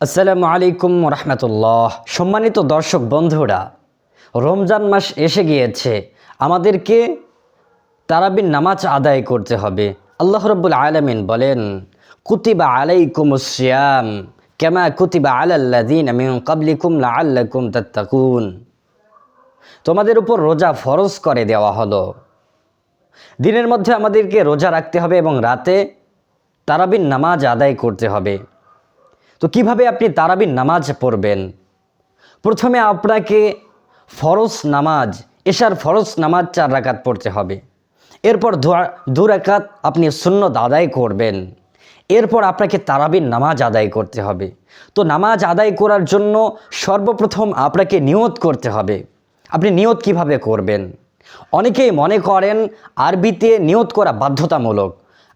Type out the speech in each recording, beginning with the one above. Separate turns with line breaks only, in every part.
আসসালামু আলাইকুম রহমতুল্লাহ। সম্মানিত দর্শক বন্ধুরা, রমজান মাস এসে গিয়েছে। আমাদেরকে তারাবির নামাজ আদায় করতে হবে। আল্লাহ রাব্বুল আলামিন বলেন, কুতিবা আলাইকুমুস সিয়াম কামা কুতিবা আলাল্লাযিনা মিন ক্বাবলিকুম লাআল্লাকুম তাত্তাকুন। তোমাদের উপর রোজা ফরজ করে দেওয়া হলো। দিনের মধ্যে আমাদেরকে রোজা রাখতে হবে এবং রাতে তারাবির নামাজ আদায় করতে হবে। তো কিভাবে আপনি তারাবির নামাজ পড়বেন? প্রথমে আপনাকে ফরজ নামাজ, এশার ফরজ নামাজ 4 রাকাত পড়তে হবে। এরপর 2 রাকাত আপনি সুন্নত আদায় করবেন। এরপর আপনাকে তারাবির নামাজ আদায় করতে হবে। তো নামাজ আদায় করার জন্য সর্বপ্রথম আপনাকে নিয়ত করতে হবে। আপনি নিয়ত কিভাবে করবেন? অনেকেই মনে করেন আরবিতে নিয়ত করা বাধ্যতামূলক।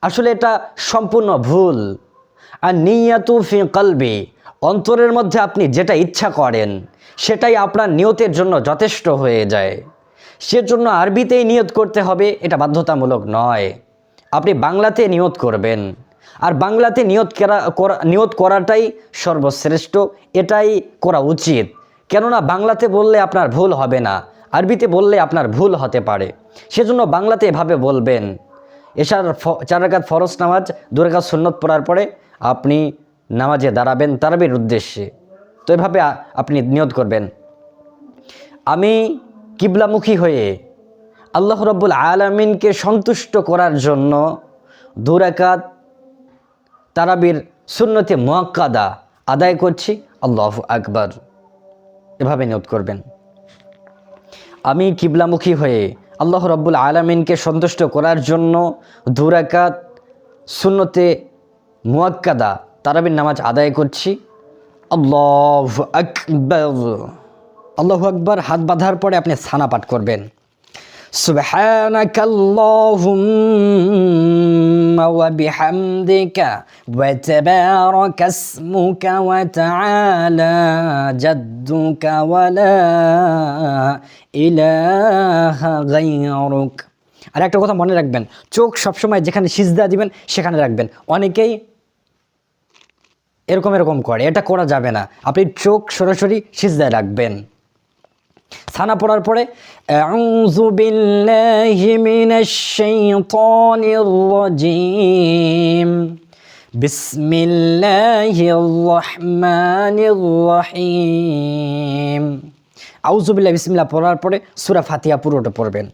আসলে এটা সম্পূর্ণ ভুল। আর নিয়াতু ফি কলবি, অন্তরের মধ্যে আপনি যেটা ইচ্ছা করেন সেটাই আপনার নিয়তের জন্য যথেষ্ট হয়ে যায়। সেজন্য আরবিতেই নিয়ত করতে হবে, এটা বাধ্যতামূলক নয়। আপনি বাংলাতে নিয়ত করবেন, আর বাংলাতে নিয়ত করাটাই সর্বশ্রেষ্ঠ, এটাই করা উচিত। কেননা বাংলাতে বললে আপনার ভুল হবে না, আরবিতে বললে আপনার ভুল হতে পারে। সেজন্য বাংলাতে এভাবে বলবেন। এশার 4 রাকাত ফরজ নামাজ, 2 রাকাত সুন্নত পড়ার পরে আপনি নামাজে দাঁড়াবেন তারাবির উদ্দেশ্যে। তো এভাবে আপনি নিয়ত করবেন, আমি কিবলামুখী হয়ে আল্লাহ রাব্বুল আলামিনকে সন্তুষ্ট করার জন্য 2 রাকাত তারাবির সুন্নতে মুআক্কাদা আদায় করছি। আল্লাহু আকবার, এভাবে নিয়ত করবেন। আমি কিবলামুখী হয়ে আল্লাহ রাব্বুল আলামিনকে সন্তুষ্ট করার জন্য 2 রাকাত সুন্নতে মুআক্কাদা তারাবির নামাজ আদায় করছি। আল্লাহু আকবার। আল্লাহু আকবার হাত বাঁধার পরে আপনি সানা পাঠ করবেন। সুবহানাকাল্লাহুম্মা ওয়া বিহামদিকা ওয়া তাবারাকা ইসমুকা ওয়া তাআলা জাদ্দুকা ওয়া লা ইলাহা গায়রুক। আর একটা কথা মনে রাখবেন, চোখ সবসময় যেখানে সিজদা দিবেন সেখানে রাখবেন। অনেকেই এরকম করে, এটা করা যাবে না। আপনি চোখ সরাসরি সিজদায় রাখবেন। সানা পড়ার পরে আউযু বিল্লাহি মিনাশ শাইতানির রাজীম বিসমিল্লাহির রহমানির রহিম। আউযু বিল্লাহি বিসমিল্লাহ পড়ার পরে সূরা ফাতিহা পুরোটা পড়বেন।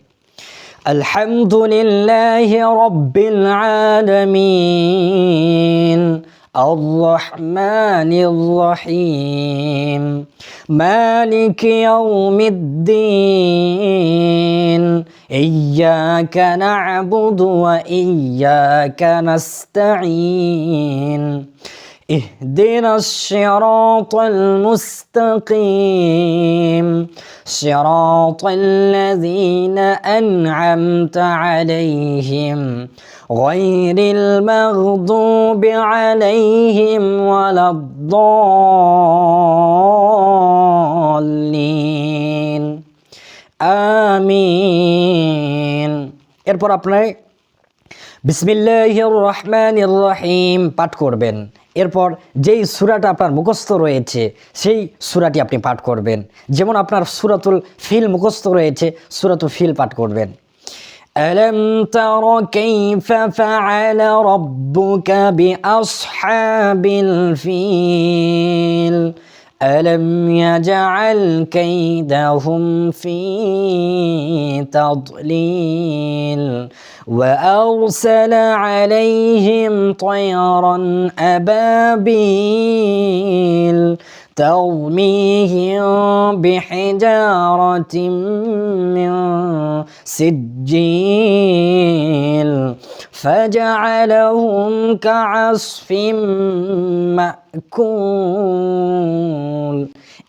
আলহামদুলিল্লাহি রাব্বিল আলামিন আর-রহমানির রহিম মালিকি ইয়াউমিদ্দিন ইয়্যাকা না'বুদু ওয়া ইয়্যাকা নাস্তাঈন ইহদিনাস সিরাতাল মুস্তাকিম সিরাতাল লাযীনা আন'আমতা আলাইহিম গায়রিল মাগদুবি আলাইহিম ওয়ালাদ-দাল্লিন আমিন। এরপর আপনার বিসমিল্লাহির রহমানির রহিম পাঠ করবেন। এরপর যেই সূরাটা আপনার মুখস্থ রয়েছে সেই সূরাটি আপনি পাঠ করবেন। যেমন আপনার সূরাতুল ফিল মুখস্থ রয়েছে, সূরাতুল ফিল পাঠ করবেন। আলাম তারা কাইফা ফাআলা রাব্বুকা বিআসহাবিল ফিল আলাম ইয়াজআল কাইদাহুম ফি তাদলিল ওয়া আরসালা আলাইহিম তায়রান আবাবিল ترميهم بحجارة من سجيل فجعلهم كعصف مأكول।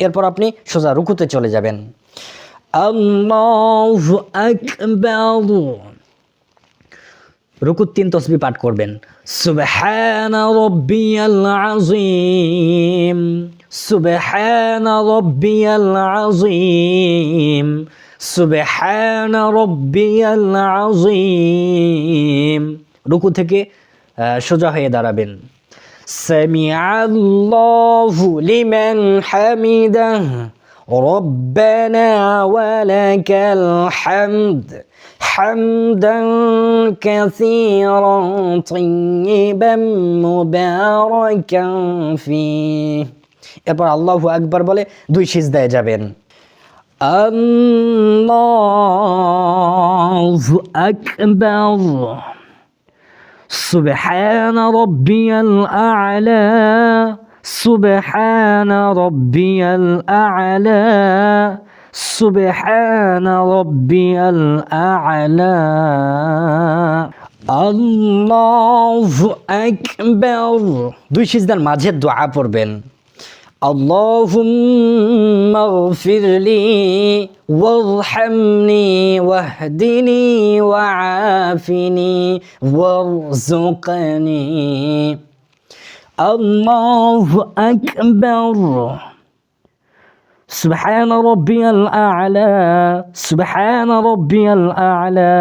এরপর আপনি সোজা রুকুতে চলে যাবেন। আল্লাহু আকবার। রুকুত 3 তাসবিহ পাঠ করবেন। সুবহানা রাব্বিয়াল আযীম সুবহানা রাব্বিয়াল আযীম সুবহানা রাব্বিয়াল আযীম। রুকু থেকে সোজা হয়ে দাঁড়াবেন। সামিআল্লাহু লিমান হামিদাহ রব্বানা ওয়ালাকাল হামদ হামদান কাসীরান তাইয়িবান মুবারাকান ফীহ। এরপর আল্লাহু আকবার বলে 2 সিজদায় যাবেন। আল্লাহু আকবার সুবহান রাব্বিয়াল আ'লা সুবহান রাব্বিয়াল আ'লা সুবহান রাব্বিয়াল আ'লা আল্লাহু আকবার। 2 সিজদার মাঝে দোয়া পড়বেন। اللهم اغفر لي وارحمني واهدني وعافني وارزقني الله أكبر سبحان ربي الأعلى سبحان ربي الأعلى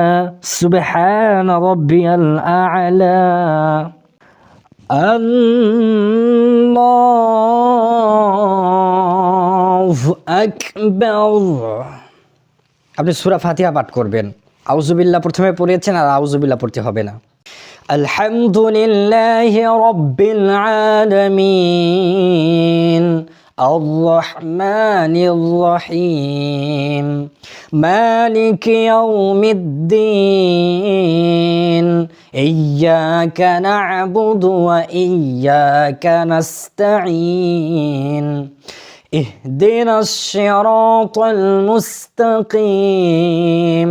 سبحان ربي الأعلى আল্লাহু আকবার। আপনি সূরা ফাতিহা পাঠ করবেন। আউযুবিল্লাহ প্রথমে পড়েছেন, আর আউযুবিল্লাহ পড়তে হবে না। আলহামদুলিল্লাহি রাব্বিল আলামিন আর-রাহমানির রহিম মালিকি ইয়াউমিদ্দিন ইয়্যাকা না'বুদু ওয়া ইয়্যাকা নাস্তাঈন ইহদিনাস সিরাতাল মুস্তাকিম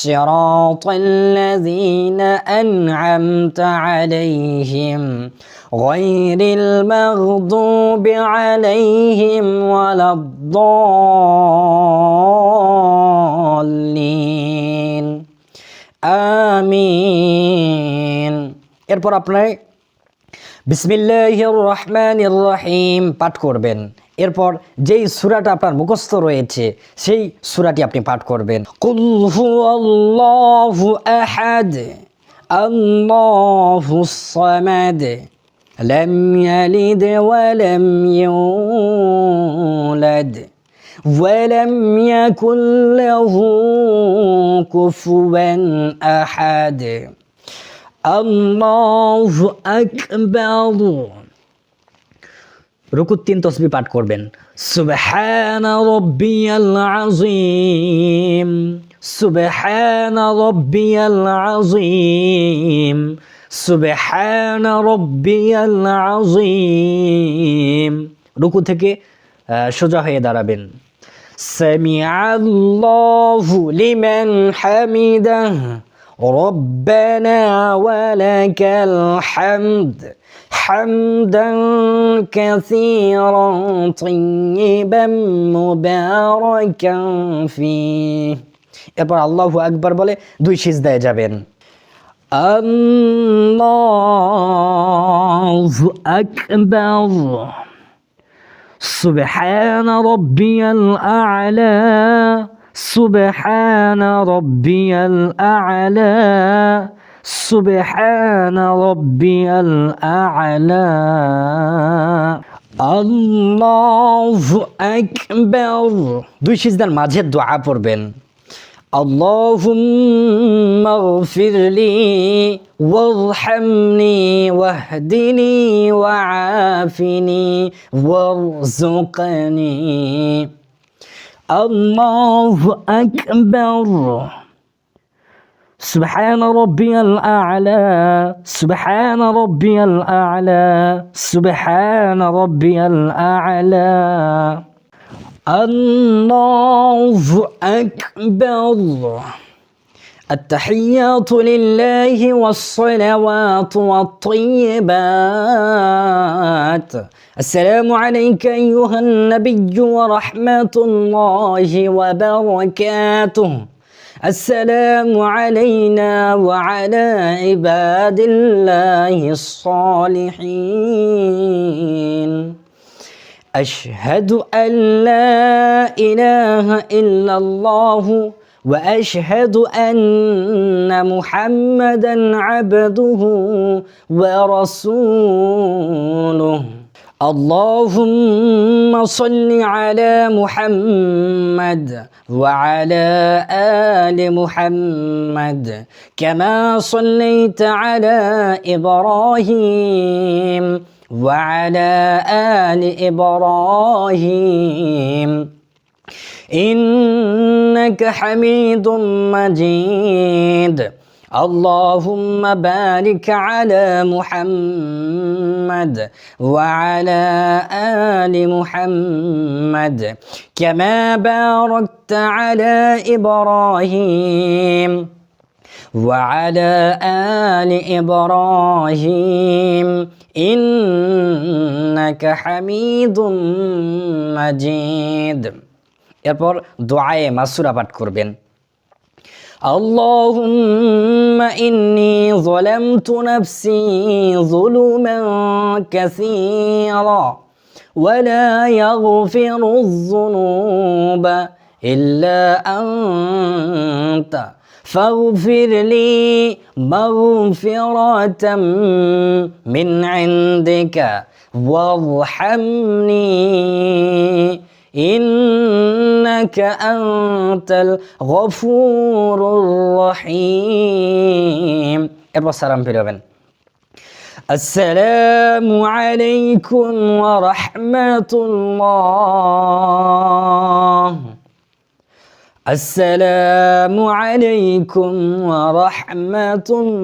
সিরাতাল্লাযীনা আন'আমতা আলাইহিম গায়রিল মাগদুবি আলাইহিম ওয়ালাদ-দাল্লিন আমিন। এরপর আপনার বিসমিল্লাহির রহমানির রহিম পাঠ করবেন। এরপর যেই সূরাটা আপনার মুখস্থ রয়েছে সেই সূরাটি আপনি পাঠ করবেন। কুল হুয়াল্লাহু আহাদ আল্লাহুস সামাদ লাম ইয়ালিদ ওয়া লাম ইউলাদ ولم يكن له كفوا أحد الله أكبر। রুকুত 3 তাসবিহ পাঠ করবেন। সুবহান রাব্বিয়াল আযীম সুবহান রাব্বিয়াল আযীম সুবহান রাব্বিয়াল আযীম। রুকু থেকে সোজা হয়ে দাঁড়াবেন। সামিআল্লাহু লিমান হামিদাহ রব্বানা ওয়ালাকাল হামদ হামদান কাসীরান তাইয়িবান মুবারাকান ফীহ। এরপর আল্লাহু আকবার বলে 2 সিজদায় যাবেন। আল্লাহু আকবার سبحان ربي الأعلى سبحان ربي الأعلى سبحان ربي الأعلى الله أكبر। 2 সিজদার মাঝে দোয়া পড়বেন। اللهم اغفر لي وارحمني واهدني وعافني وارزقني الله أكبر سبحان ربي الأعلى سبحان ربي الأعلى سبحان ربي الأعلى الله أكبر التحيات لله والصلوات والطيبات السلام عليك أيها النبي ورحمة الله وبركاته السلام علينا وعلى عباد الله الصالحين أشهد أن لا إله إلا الله وأشهد أن محمدا عبده ورسوله. اللهم صل على محمد وعلى آل محمد كما صليت على إبراهيم وعلى آل إبراهيم إنك حميد مجيد. اللهم بارك على محمد وعلى آل محمد كما باركت على إبراهيم وعلى آل إبراهيم إنك حميد مجيد. এরপর দোয়ায়ে মাসুরা পাঠ করবেন। اللهم إني ظلمت نفسي ظلما كثيرا ولا يغفر الذنوب إلا أنت فاغفر لي مغفرة من عندك وارحمني إنك أنت الغفور الرحيم. এরপর সালাম ফিরাবেন। আসসালামু আলাইকুম ওয়া রাহমাতুল্লাহ। আসসালামু আলাইকুম ওয়া রাহমাতুল্লাহ।